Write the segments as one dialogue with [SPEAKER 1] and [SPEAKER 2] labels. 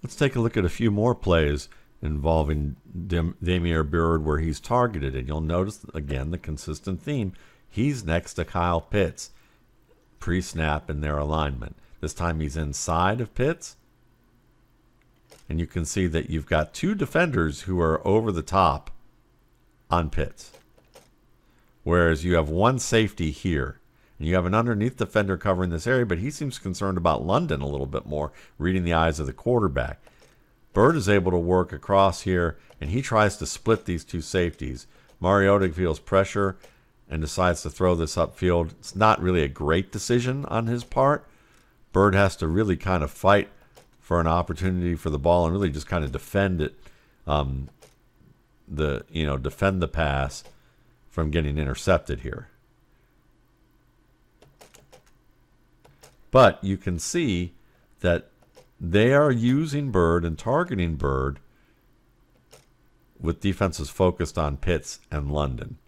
[SPEAKER 1] Let's take a look at a few more plays involving Damiere Byrd where he's targeted, and you'll notice again the consistent theme. He's next to Kyle Pitts pre-snap in their alignment. This time he's inside of Pitts, and you can see that you've got two defenders who are over the top on Pitts, whereas you have one safety here. And you have an underneath defender covering this area, but he seems concerned about London a little bit more, reading the eyes of the quarterback. Byrd is able to work across here, and he tries to split these two safeties. Mariota feels pressure and decides to throw this upfield. It's not really a great decision on his part. Byrd has to really kind of fight for an opportunity for the ball and really just kind of defend it, defend the pass from getting intercepted here. But you can see that they are using Byrd and targeting Byrd with defenses focused on Pitts and London.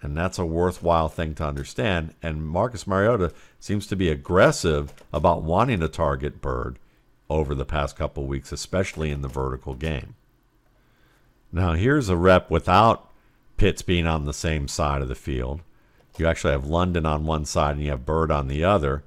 [SPEAKER 1] And that's a worthwhile thing to understand. And Marcus Mariota seems to be aggressive about wanting to target Byrd over the past couple of weeks, especially in the vertical game. Now here's a rep without Pitts being on the same side of the field. You actually have London on one side and you have Byrd on the other.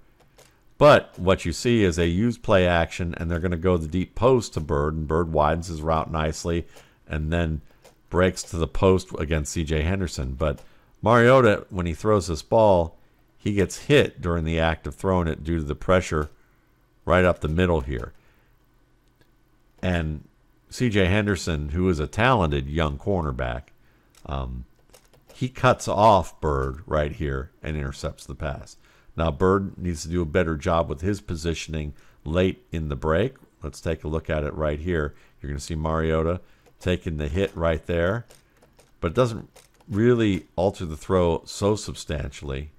[SPEAKER 1] But what you see is they use play action, and they're going to go the deep post to Byrd, and Byrd widens his route nicely and then breaks to the post against C.J. Henderson. But Mariota, when he throws this ball, he gets hit during the act of throwing it due to the pressure right up the middle here. And C.J. Henderson, who is a talented young cornerback, he cuts off Byrd right here and intercepts the pass. Now, Byrd needs to do a better job with his positioning late in the break. Let's take a look at it right here. You're going to see Mariota taking the hit right there, but it doesn't really alter the throw so substantially.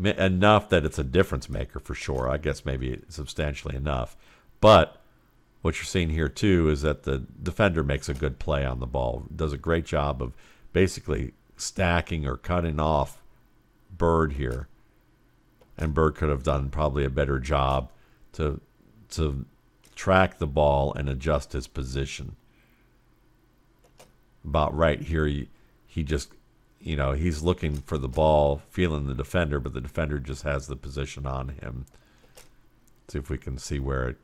[SPEAKER 1] Enough that it's a difference maker for sure. I guess maybe substantially enough. But what you're seeing here, too, is that the defender makes a good play on the ball, does a great job of basically stacking or cutting off Byrd here. And Byrd could have done probably a better job to track the ball and adjust his position. About right here, he just, he's looking for the ball, feeling the defender, but the defender just has the position on him. See if we can see where it...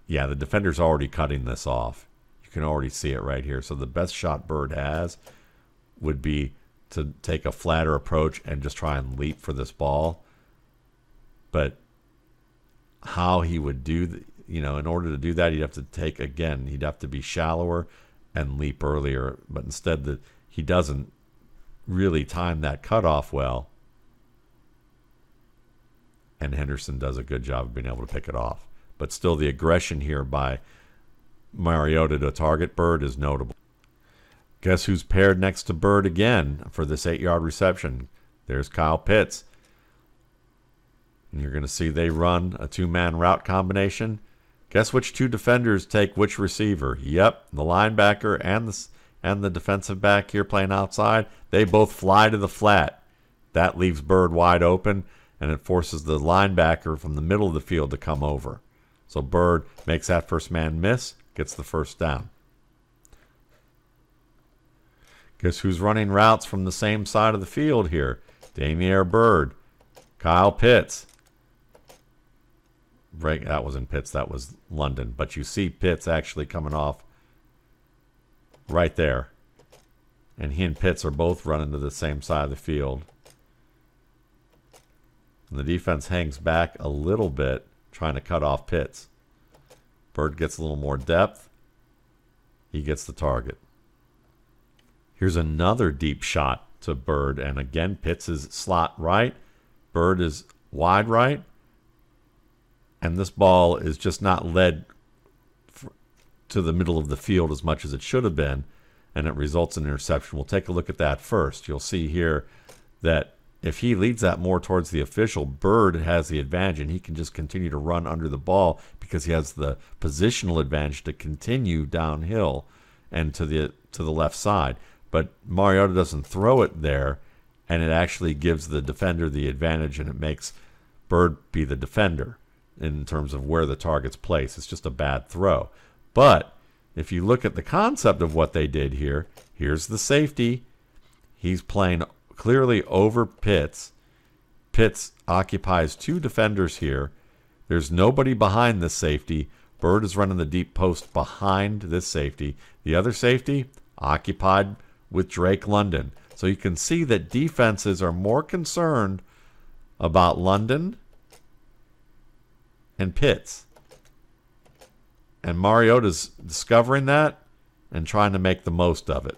[SPEAKER 1] Yeah, the defender's already cutting this off. You can already see it right here. So the best shot Byrd has would be to take a flatter approach and just try and leap for this ball. But how he would do, in order to do that, he'd have to be shallower and leap earlier. But instead, he doesn't really time that cutoff well. And Henderson does a good job of being able to pick it off. But still, the aggression here by Mariota to target Byrd is notable. Guess who's paired next to Byrd again for this 8-yard reception? There's Kyle Pitts. And you're going to see they run a two-man route combination. Guess which two defenders take which receiver? Yep, the linebacker and the defensive back here playing outside. They both fly to the flat. That leaves Byrd wide open, and it forces the linebacker from the middle of the field to come over. So Byrd makes that first man miss, gets the first down. Guess who's running routes from the same side of the field here? Damiere Byrd, Kyle Pitts. That wasn't Pitts, that was London. But you see Pitts actually coming off right there. And he and Pitts are both running to the same side of the field. And the defense hangs back a little bit, trying to cut off Pitts. Byrd gets a little more depth. He gets the target. Here's another deep shot to Byrd. And again, Pitts is slot right. Byrd is wide right. And this ball is just not led to the middle of the field as much as it should have been. And it results in an interception. We'll take a look at that first. You'll see here that if he leads that more towards the official, Byrd has the advantage, and he can just continue to run under the ball because he has the positional advantage to continue downhill and to the left side. But Mariota doesn't throw it there, and it actually gives the defender the advantage, and it makes Byrd be the defender in terms of where the target's placed. It's just a bad throw. But if you look at the concept of what they did here, here's the safety. He's playing clearly over Pitts. Pitts occupies 2 defenders here. There's nobody behind this safety. Byrd is running the deep post behind this safety. The other safety occupied with Drake London. So you can see that defenses are more concerned about London and Pitts. And Mariota's discovering that and trying to make the most of it.